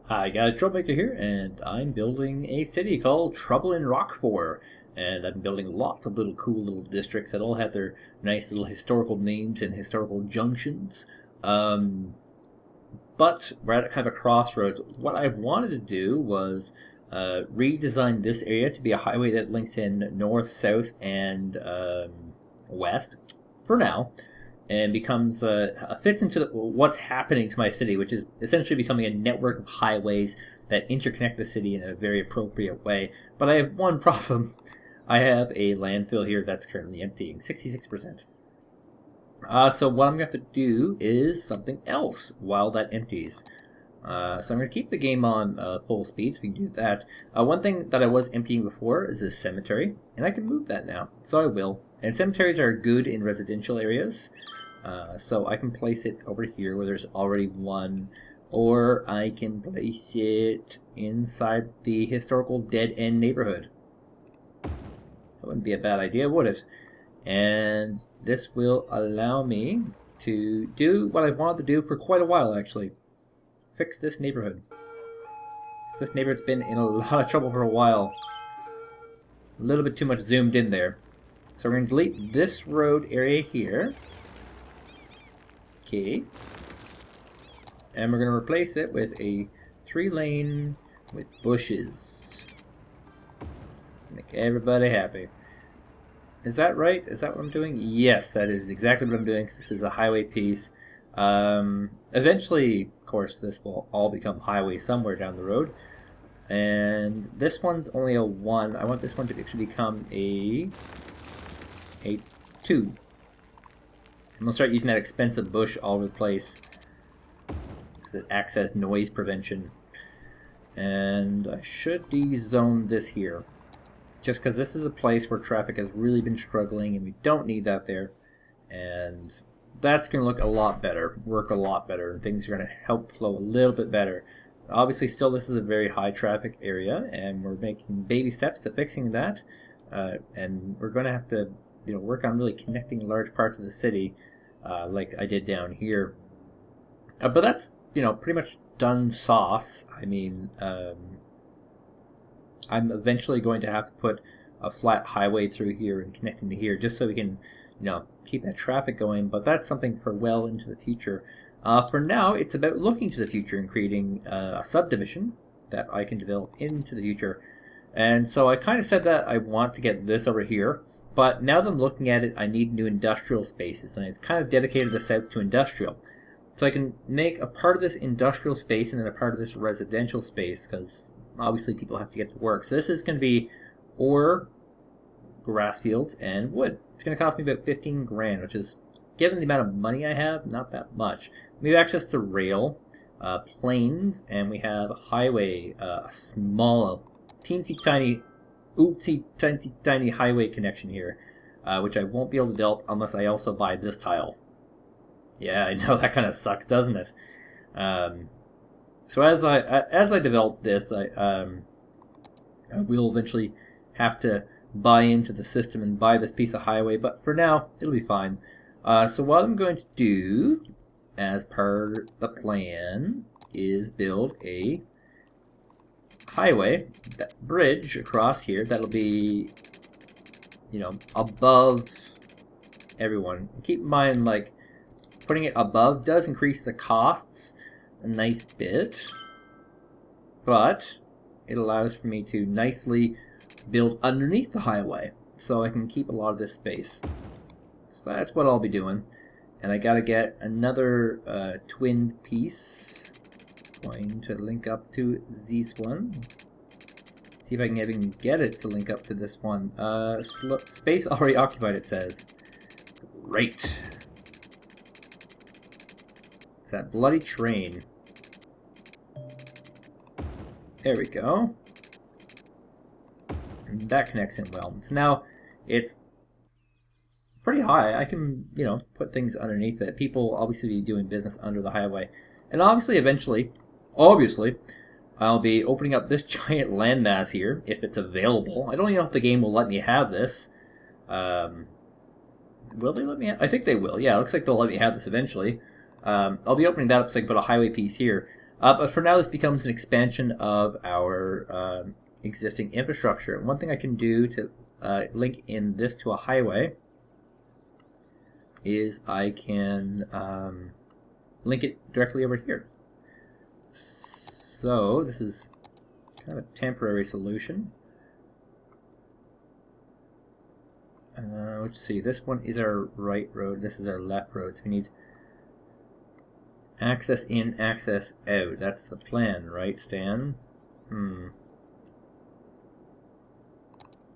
Hi guys, Troublemaker here, and I'm building a city called Trouble in Rockford. And I'm building lots of little cool little districts that all have their nice little historical names and historical junctions. Um, but we're at kind of a crossroads. What I wanted to do was redesign this area to be a highway that links in north, south, and west for now, and becomes fits into what's happening to my city, which is essentially becoming a network of highways that interconnect the city in a very appropriate way. But I have one problem. I have a landfill here that's currently emptying, 66%. So what I'm going to have to do is something else while that empties. So I'm going to keep the game on full speed, so we can do that. One thing that I was emptying before is this cemetery, and I can move that now, so I will. And cemeteries are good in residential areas, so I can place it over here where there's already one, or I can place it inside the historical dead-end neighborhood. That wouldn't be a bad idea, would it? And this will allow me to do what I've wanted to do for quite a while, actually. Fix this neighborhood. This neighborhood's been in a lot of trouble for a while. A little bit too much zoomed in there. So we're going to delete this road area here. Okay. And we're going to replace it with a 3-lane with bushes. Make everybody happy. Is that right? Is that what I'm doing? Yes, that is exactly what I'm doing, because this is a highway piece. Eventually, of course, this will all become highway somewhere down the road. And this one's only a 1. I want this one to actually become a 2. I'm going to start using that expensive bush all over the place, because it acts as noise prevention. And I should de-zone this here, just because this is a place where traffic has really been struggling, and we don't need that there. And that's going to look a lot better, work a lot better, and things are going to help flow a little bit better. Obviously, still, this is a very high traffic area, and we're making baby steps to fixing that. And we're going to have to, work on really connecting large parts of the city, like I did down here. But that's, pretty much done sauce. I mean, I'm eventually going to have to put a flat highway through here and connecting to here, just so we can, keep that traffic going. But that's something for well into the future. For now, it's about looking to the future and creating a subdivision that I can develop into the future. And so I kind of said that I want to get this over here, but now that I'm looking at it, I need new industrial spaces, and I've kind of dedicated the south to industrial. So I can make a part of this industrial space and then a part of this residential space, because obviously people have to get to work. So this is going to be ore, grass fields, and wood. It's going to cost me about 15 grand, which is, given the amount of money I have, not that much. We have access to rail, planes, and we have a highway, a small, teensy tiny, oopsie tiny highway connection here, which I won't be able to develop unless I also buy this tile. Yeah, I know, that kind of sucks, doesn't it? So as I develop this, I will eventually have to buy into the system and buy this piece of highway, but for now, it'll be fine. So what I'm going to do, as per the plan, is build a highway, that bridge across here that'll be, above everyone. Keep in mind, like, putting it above does increase the costs a nice bit, but it allows for me to nicely build underneath the highway, so I can keep a lot of this space. So that's what I'll be doing. And I gotta get another twin piece going to link up to this one. See if I can even get it to link up to this one. Space already occupied, it says. Great. It's that bloody train. There we go. And that connects in well. So now it's pretty high. I can, put things underneath it. People obviously be doing business under the highway. And obviously, eventually, I'll be opening up this giant landmass here, if it's available. I don't even know if the game will let me have this. Will they let me I think they will. Yeah, it looks like they'll let me have this eventually. I'll be opening that up so I can put a highway piece here. But for now, this becomes an expansion of our existing infrastructure. And one thing I can do to link in this to a highway is I can link it directly over here. So this is kind of a temporary solution. Let's see, this one is our right road, this is our left road, so we need access in, access out. That's the plan, right, Stan?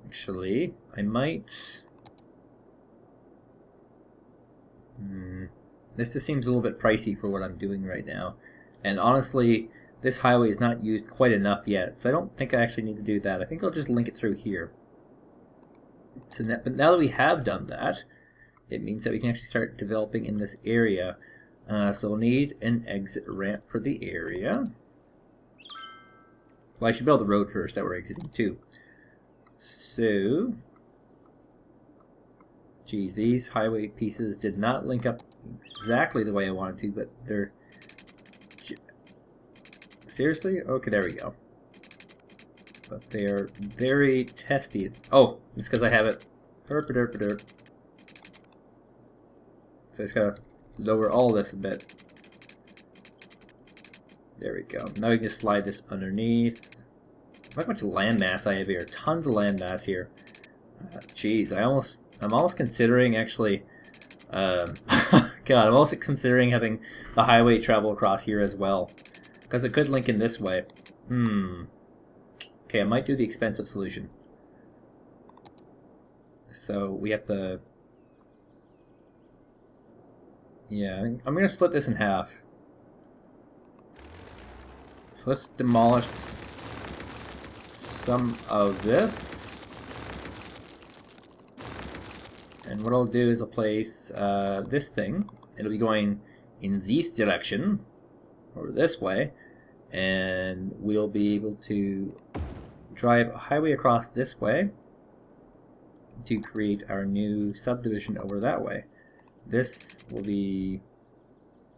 Actually, I might... This just seems a little bit pricey for what I'm doing right now. And honestly, this highway is not used quite enough yet, so I don't think I actually need to do that. I think I'll just link it through here. So but now that we have done that, it means that we can actually start developing in this area. So we'll need an exit ramp for the area. Well, I should build the road first that we're exiting too. So, geez, these highway pieces did not link up exactly the way I wanted to, but they're... Seriously? Okay, there we go. But they're very testy. Oh, it's because I have it. Derp, derp, derp. So I just gotta lower all this a bit. There we go. Now we can just slide this underneath. Look how much landmass I have here. Tons of landmass here. Jeez, I'm almost considering actually. God, I'm also considering having the highway travel across here as well, because it could link in this way. Okay, I might do the expensive solution. So we have to... Yeah, I'm going to split this in half. So let's demolish some of this. And what I'll do is I'll place this thing. It'll be going in this direction, or this way. And we'll be able to drive a highway across this way to create our new subdivision over that way. This will be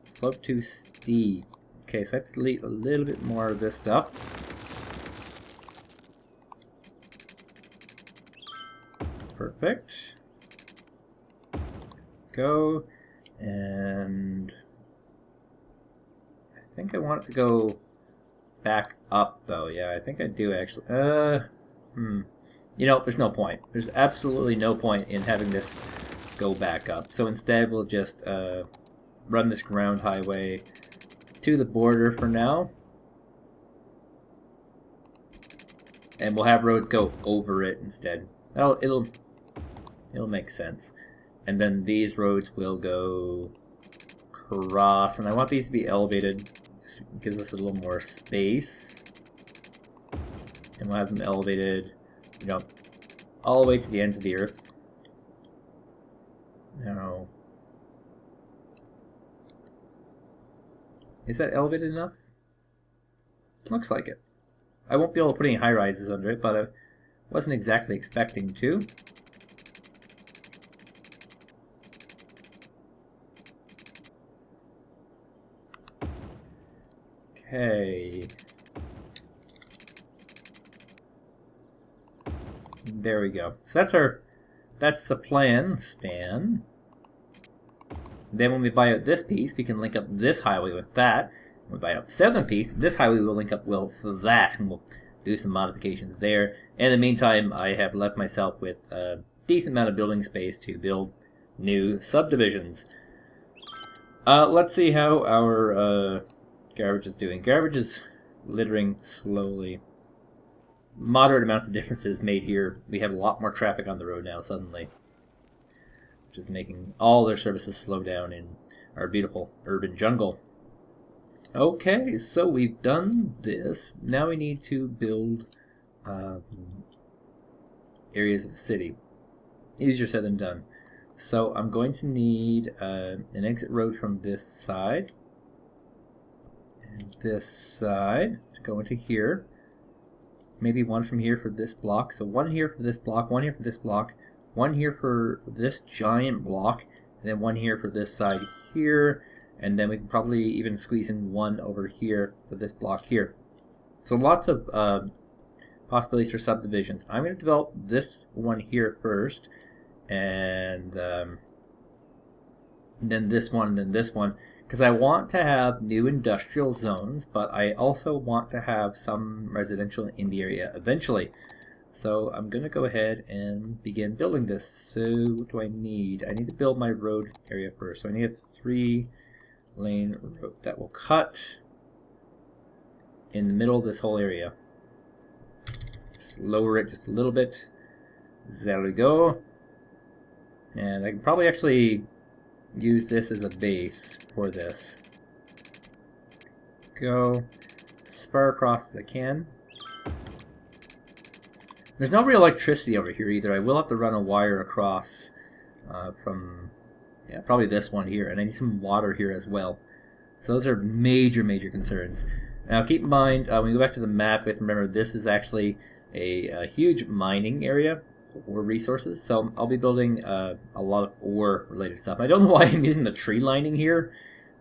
slope too steep. Okay, so I have to delete a little bit more of this stuff. Perfect. Go. And I think I want it to go back up though. Yeah, I think I do actually. You know, there's no point. There's absolutely no point in having this go back up. So instead we'll just run this ground highway to the border for now. And we'll have roads go over it instead. Well, it'll make sense. And then these roads will go across, and I want these to be elevated. This gives us a little more space. And we'll have them elevated, you know, all the way to the ends of the earth. Now, is that elevated enough? Looks like it. I won't be able to put any high rises under it, but I wasn't exactly expecting to. Okay. There we go. So that's the plan, Stan. Then when we buy out this piece, we can link up this highway with that. When we buy out the seventh piece, this highway will link up with that, and we'll do some modifications there. In the meantime, I have left myself with a decent amount of building space to build new subdivisions. Let's see how our garbage is doing. Garbage is littering slowly. Moderate amounts of differences made here. We have a lot more traffic on the road now suddenly, which is making all their services slow down in our beautiful urban jungle. Okay, so we've done this. Now we need to build areas of the city. Easier said than done. So I'm going to need an exit road from this side and this side to go into here. Maybe one from here for this block. So one here for this block, one here for this block, one here for this giant block, and then one here for this side here. and then we can probably even squeeze in one over here for this block here. So lots of possibilities for subdivisions. I'm going to develop this one here first, and then this one, and then this one, because I want to have new industrial zones, but I also want to have some residential in the area eventually. So I'm going to go ahead and begin building this. So what do I need? I need to build my road area first. So I need a 3-lane road that will cut in the middle of this whole area. Just lower it just a little bit. There we go. And I can probably actually use this as a base for this. Go as far across as I can. There's no real electricity over here either. I will have to run a wire across from, yeah, probably this one here. And I need some water here as well. So those are major, major concerns. Now keep in mind, when we go back to the map, we have to remember this is actually a huge mining area, ore resources. So I'll be building a lot of ore related stuff. I don't know why I'm using the tree lining here.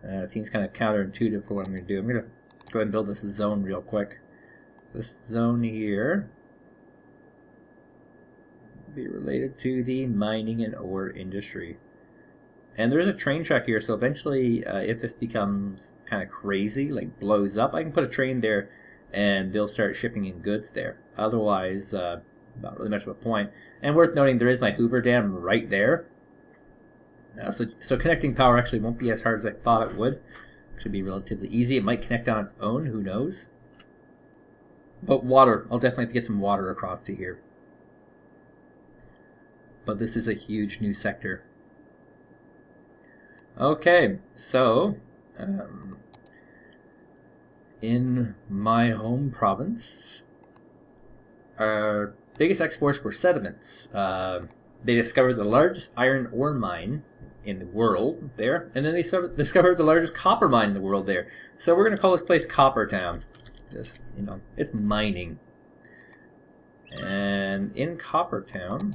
It seems kind of counterintuitive for what I'm going to do. I'm going to go ahead and build this zone real quick. This zone here be related to the mining and ore industry. And there's a train track here, so eventually if this becomes kind of crazy, like blows up, I can put a train there and they'll start shipping in goods there. Otherwise, not really much of a point. And worth noting, there is my Hoover Dam right there. So connecting power actually won't be as hard as I thought it would. It should be relatively easy. It might connect on its own, who knows. But water, I'll definitely have to get some water across to here. But this is a huge new sector. Okay, so in my home province, our biggest exports were sediments. They discovered the largest iron ore mine in the world there, and then they discovered the largest copper mine in the world there. So we're going to call this place Copper Town. Just, you know, it's mining. And in Copper Town,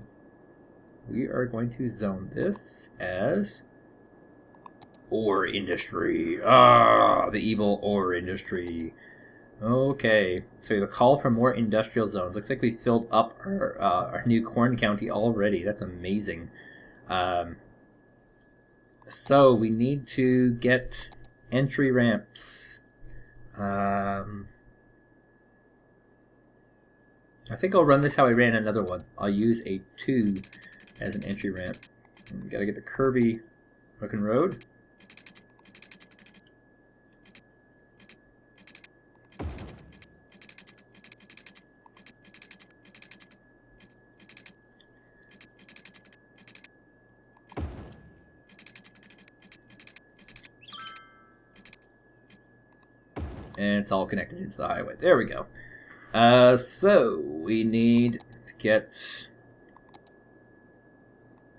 we are going to zone this as ore industry. Ah, the evil ore industry. Okay, so we have a call for more industrial zones. Looks like we filled up our new corn county already. That's amazing. So we need to get entry ramps. I think I'll run this how I ran another one. I'll use a 2 as an entry ramp. We gotta get the curvy looking road. And it's all connected into the highway. There we go. So we need to get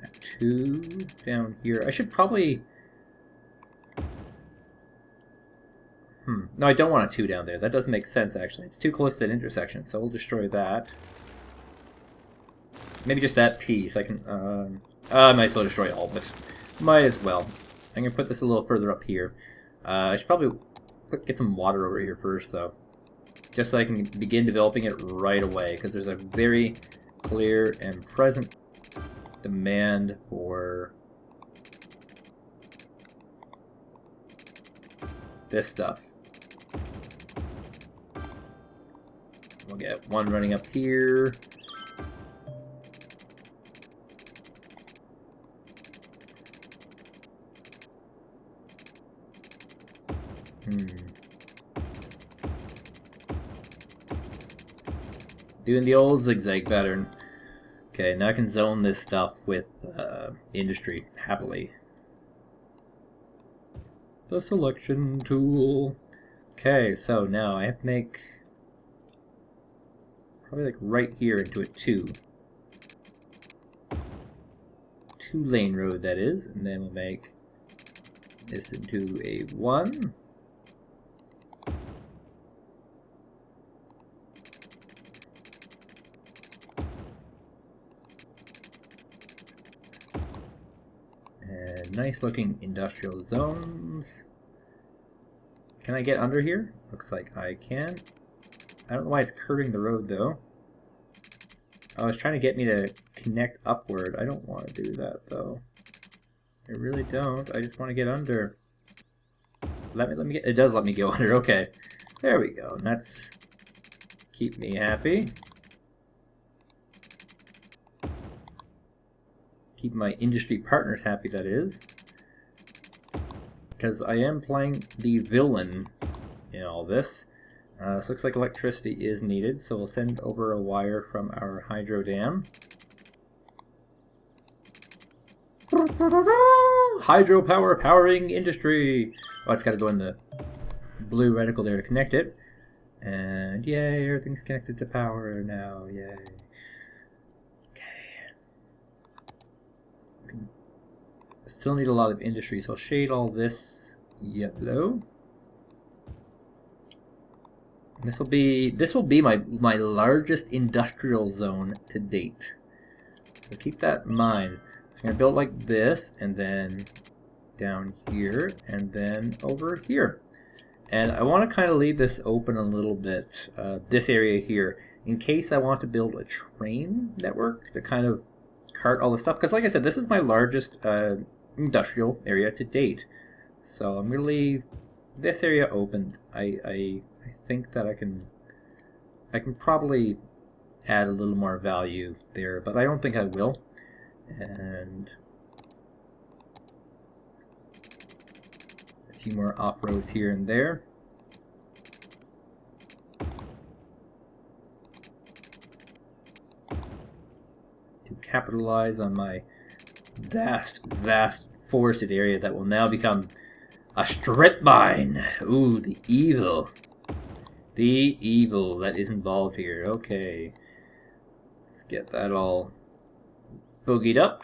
a 2 down here. I should probably... No, I don't want a 2 down there. That doesn't make sense, actually. It's too close to that intersection, so we'll destroy that. Maybe just that piece. I can... I might as well destroy all of it. Might as well. I'm going to put this a little further up here. I should probably get some water over here first, though. Just so I can begin developing it right away, because there's a very clear and present demand for this stuff. We'll get one running up here. Doing the old zigzag pattern. Okay, now I can zone this stuff with industry happily. The selection tool. Okay, so now I have to make probably like right here into a 2. 2-lane road, that is, and then we'll make this into a 1. Nice looking industrial zones. Can I get under here? Looks like I can. I don't know why it's curving the road though. Oh, it's trying to get me to connect upward. I don't want to do that though. I really don't. I just want to get under. Let me get. It does let me go under. Okay, there we go. That's keep me happy. Keep my industry partners happy. That is, because I am playing the villain in all this. This looks like electricity is needed, so we'll send over a wire from our hydro dam. Hydropower powering industry. Oh, it's got to go in the blue reticle there to connect it. And yay, everything's connected to power now. Yay. Okay. Still need a lot of industry, so I'll shade all this yellow. This will be my largest industrial zone to date. So keep that in mind. I'm gonna build like this, and then down here, and then over here. And I want to kind of leave this open a little bit, this area here, in case I want to build a train network to kind of cart all the stuff. Because like I said, this is my largest industrial area to date. So I'm gonna leave this area open. I think that I can probably add a little more value there, but I don't think I will. And a few more off-roads here and there. To capitalize on my vast forested area that will now become a strip mine. Ooh, the evil. The evil that is involved here. Okay. Let's get that all boogied up.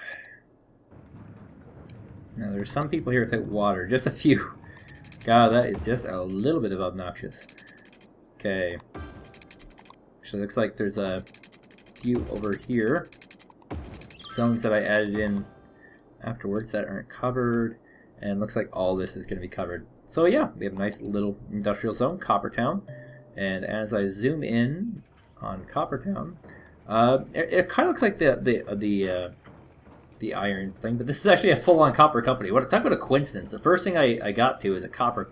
Now there's some people here without water. Just a few. God, that is just a little bit of obnoxious. Okay. So it looks like there's a few over here. Zones that I added in afterwards that aren't covered. And looks like all this is going to be covered. So yeah, we have a nice little industrial zone, Coppertown. And as I zoom in on Coppertown, it kind of looks like the iron thing, but this is actually a full-on copper company. What talk about a coincidence? The first thing I got to is a copper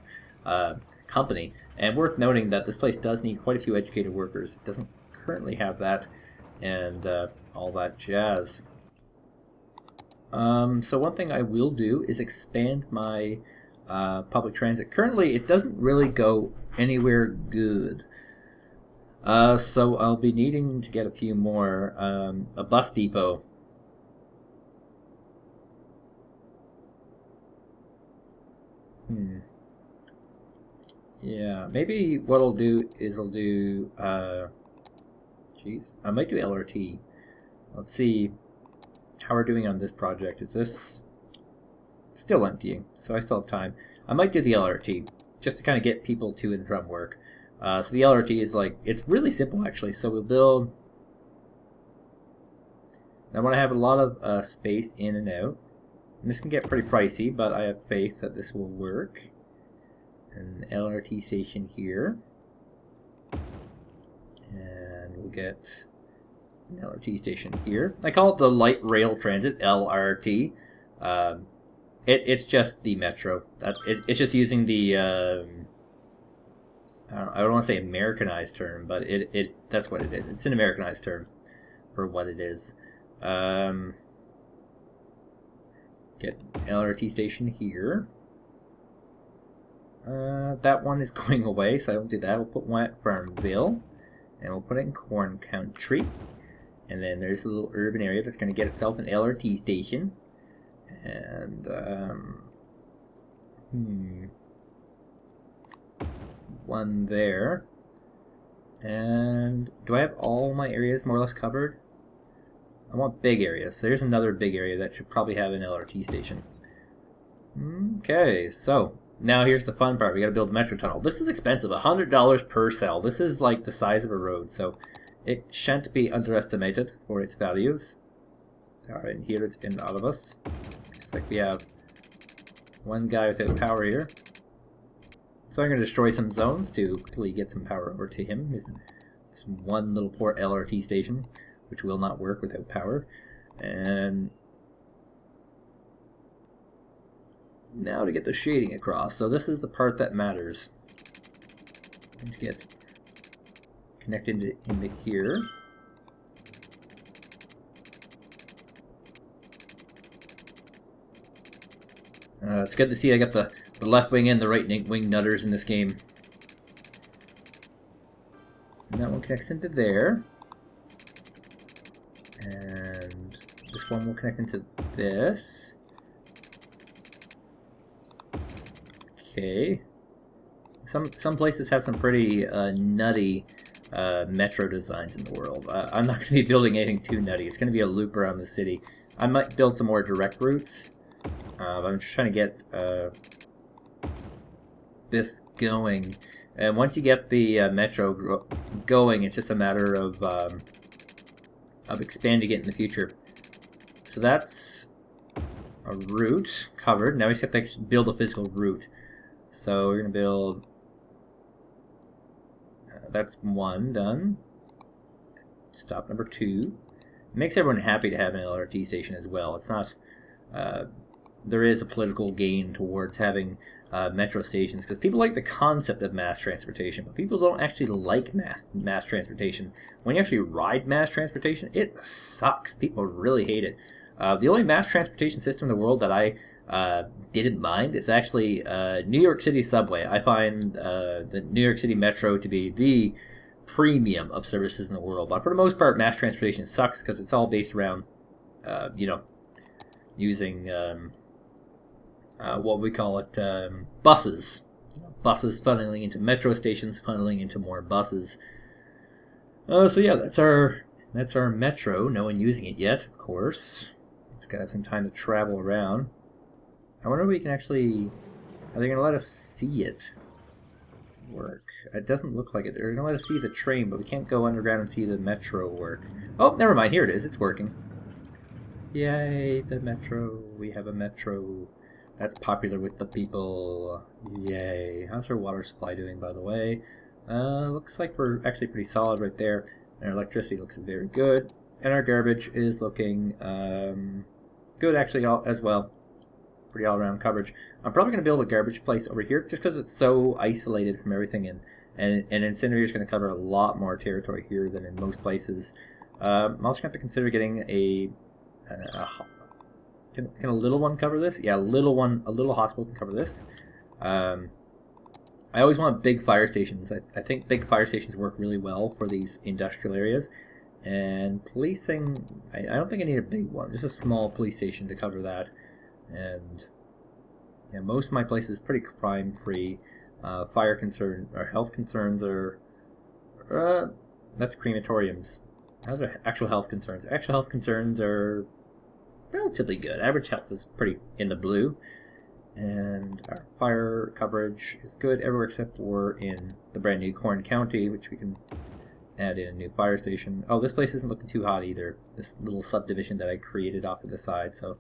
company, and worth noting that this place does need quite a few educated workers. It doesn't currently have that, and all that jazz. So one thing I will do is expand my public transit. Currently, it doesn't really go anywhere good. So I'll be needing to get a few more. A bus depot. Yeah, maybe what I'll do is I'll do, I might do LRT. Let's see how we're doing on this project. Is this still emptying? So I still have time. I might do the LRT just to kind of get people to and from work. So the LRT is like, it's really simple actually. So we'll build, I want to have a lot of space in and out. And this can get pretty pricey, but I have faith that this will work. An LRT station here. And we'll get an LRT station here. I call it the Light Rail Transit, LRT. It's just the metro. It's just using the I don't want to say Americanized term, but that's what it is. It's an Americanized term for what it is. Get LRT station here. That one is going away, so I won't do that. We'll put one at Farmville, and we'll put it in Corn Country. And then there's a little urban area that's going to get itself an LRT station. And, one there. And do I have all my areas more or less covered? I want big areas. So there's another big area that should probably have an LRT station. Okay, so now here's the fun part. We got to build the metro tunnel. This is expensive, $100 per cell. This is like the size of a road, so it shan't be underestimated for its values. Alright, and here it's in all of us. Looks like we have one guy without power here. So I'm going to destroy some zones to quickly get some power over to him. There's one little poor LRT station, which will not work without power. And now to get the shading across. So this is the part that matters. And to get connected into here. It's good to see I got the left wing and the right wing nutters in this game. And that one connects into there. And this one will connect into this. Okay. Some places have some pretty nutty metro designs in the world. I'm not going to be building anything too nutty. It's going to be a loop around the city. I might build some more direct routes. I'm just trying to get this going. And once you get the metro going, it's just a matter of expanding it in the future. So that's a route covered. Now we just have to build a physical route. So we're going to build... that's one done. Stop number 2. It makes everyone happy to have an LRT station as well. It's not... there is a political gain towards having metro stations because people like the concept of mass transportation, but people don't actually like mass transportation. When you actually ride mass transportation, it sucks. People really hate it. The only mass transportation system in the world that I didn't mind is actually New York City subway. I find the New York City Metro to be the premium of services in the world, but for the most part, mass transportation sucks because it's all based around, using what we call it, buses. Buses funneling into metro stations, funneling into more buses. So yeah, that's our metro. No one using it yet, of course. It's got to have some time to travel around. I wonder if we can actually... are they going to let us see it work? It doesn't look like it. They're going to let us see the train, but we can't go underground and see the metro work. Oh, never mind. Here it is. It's working. Yay, the metro. We have a metro. That's popular with the people. Yay. How's our water supply doing, by the way? Looks like we're actually pretty solid right there. And our electricity looks very good. And our garbage is looking good, actually, as well. Pretty all-around coverage. I'm probably going to build a garbage place over here just because it's so isolated from everything. And incinerator is going to cover a lot more territory here than in most places. I'm also going to have to consider getting can a little one cover this? Yeah, a little hospital can cover this. I always want big fire stations. I think big fire stations work really well for these industrial areas. And policing, I don't think I need a big one. Just a small police station to cover that. And yeah, most of my place is pretty crime-free. Fire concern or health concerns are that's crematoriums. Those are actual health concerns. Actual health concerns are relatively good. Average health is pretty in the blue. And our fire coverage is good everywhere except for in the brand new Corn County, which we can add in a new fire station. Oh, this place isn't looking too hot either. This little subdivision that I created off to the side. So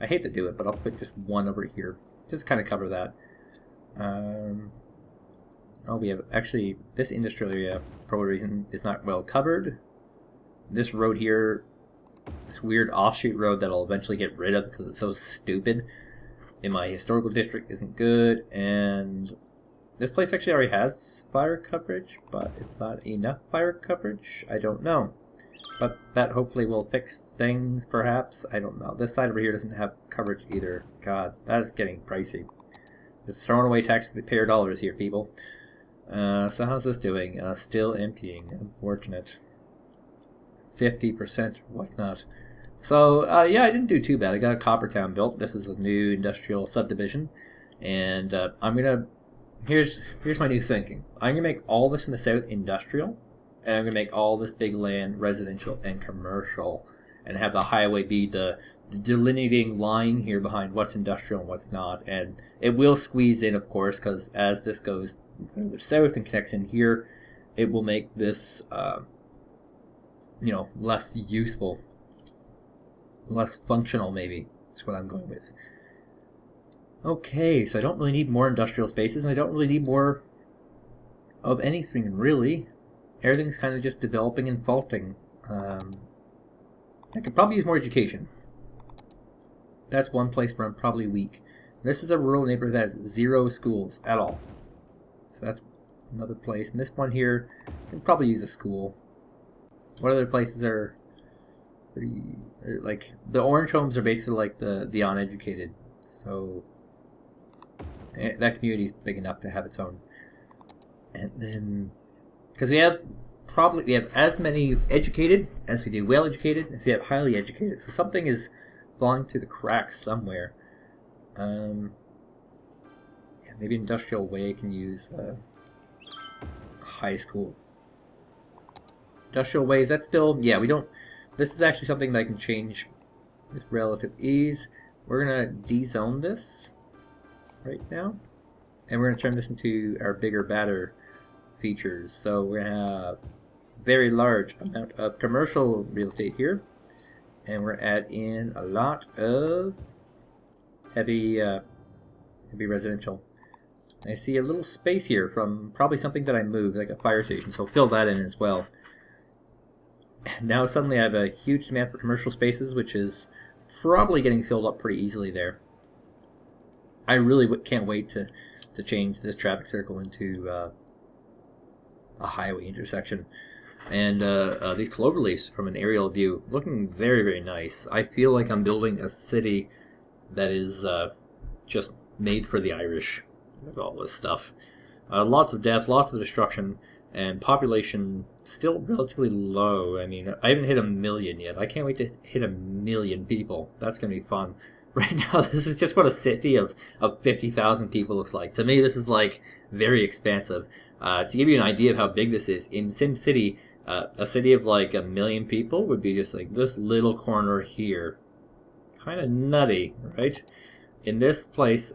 I hate to do it, but I'll put just one over here. Just kind of cover that. Oh, we have actually this industrial area for whatever reason is not well covered. This road here, this weird offshoot road that I'll eventually get rid of because it's so stupid in my historical district, isn't good. And this place actually already has fire coverage, but it's not enough fire coverage. I don't know. But that hopefully will fix things, perhaps. I don't know. This side over here doesn't have coverage either. God, that is getting pricey. Just throwing away taxpayer dollars here, people. So how's this doing? Still emptying. Unfortunate. 50%, whatnot. So, yeah, I didn't do too bad. I got a Coppertown built. This is a new industrial subdivision. And I'm going to... Here's my new thinking. I'm going to make all this in the south industrial. And I'm going to make all this big land residential and commercial. And have the highway be the delineating line here behind what's industrial and what's not. And it will squeeze in, of course, because as this goes south and connects in here, it will make this, less useful. Less functional, maybe, is what I'm going with. Okay, so I don't really need more industrial spaces, and I don't really need more of anything, really. Everything's kind of just developing and faulting. I could probably use more education. That's one place where I'm probably weak. This is a rural neighborhood that has 0 schools at all. So that's another place. And this one here can probably use a school. What other places are pretty, like, the orange homes are basically like the uneducated. So that community is big enough to have its own. And then, because we have as many educated as we do well educated, as we have highly educated. So something is falling through the cracks somewhere. Yeah, maybe Industrial Way can use high school. Industrial Ways, that's still, yeah, we don't, this is actually something that I can change with relative ease. We're going to de-zone this right now, and we're going to turn this into our bigger, badder features. So we're going to have very large amount of commercial real estate here, and we're add in a lot of heavy residential. I see a little space here from probably something that I moved, like a fire station, so fill that in as well. Now suddenly I have a huge demand for commercial spaces, which is probably getting filled up pretty easily there. I really can't wait to change this traffic circle into a highway intersection. And these cloverleafs from an aerial view looking very, very nice. I feel like I'm building a city that is just made for the Irish. Look at all this stuff. Lots of death, lots of destruction, and population still relatively low. I mean, I haven't hit 1 million yet. I can't wait to hit 1 million people. That's going to be fun. Right now, this is just what a city of 50,000 people looks like. To me, this is like very expansive. To give you an idea of how big this is, in SimCity, a city of like 1 million people would be just like this little corner here. Kind of nutty, right? In this place,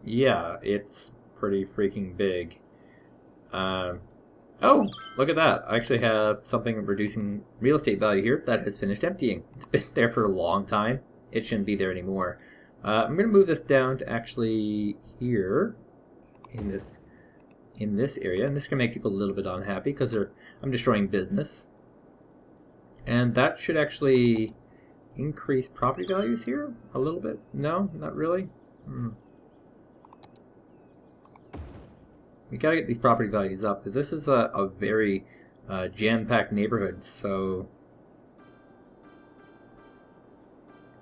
yeah, it's pretty freaking big. Oh, look at that. I actually have something reducing real estate value here that has finished emptying. It's been there for a long time. It shouldn't be there anymore. I'm going to move this down to actually here in this area, and this can make people a little bit unhappy because I'm destroying business. And that should actually increase property values here a little bit. No, not really. We gotta get these property values up because this is a very jam-packed neighborhood. So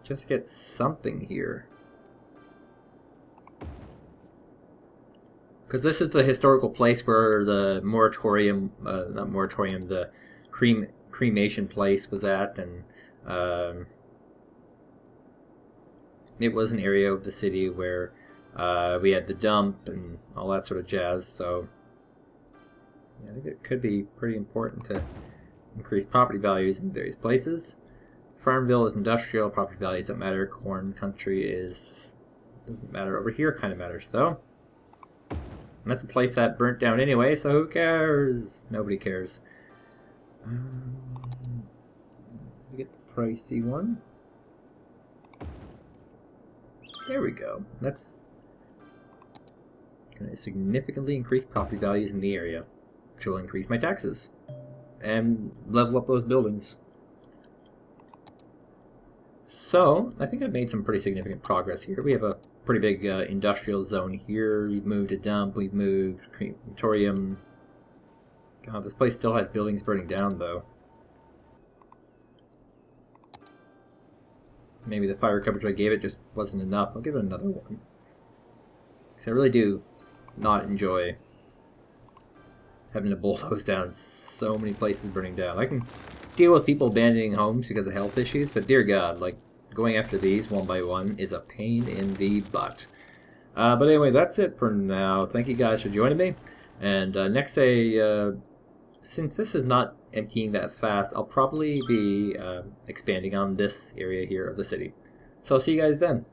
just get something here, because this is the historical place where the moratorium, not moratorium, the cremation place was at, and it was an area of the city where we had the dump and all that sort of jazz. So yeah, I think it could be pretty important to increase property values in various places. Farmville is industrial, property values don't matter. Corn country doesn't matter. Over here kind of matters though. And that's a place that burnt down anyway, so who cares? Nobody cares. We get the pricey one. There we go. That's going to significantly increase property values in the area, which will increase my taxes and level up those buildings. So, I think I've made some pretty significant progress here. We have a pretty big industrial zone here. We've moved a dump, we've moved crematorium. God, this place still has buildings burning down, though. Maybe the fire coverage I gave it just wasn't enough. I'll give it another one. Because I really do not enjoy having to bulldoze down so many places burning down. I can deal with people abandoning homes because of health issues, but dear God, like, going after these one by one is a pain in the butt. But anyway, that's it for now. Thank you guys for joining me. And next day, since this is not emptying that fast, I'll probably be expanding on this area here of the city. So I'll see you guys then.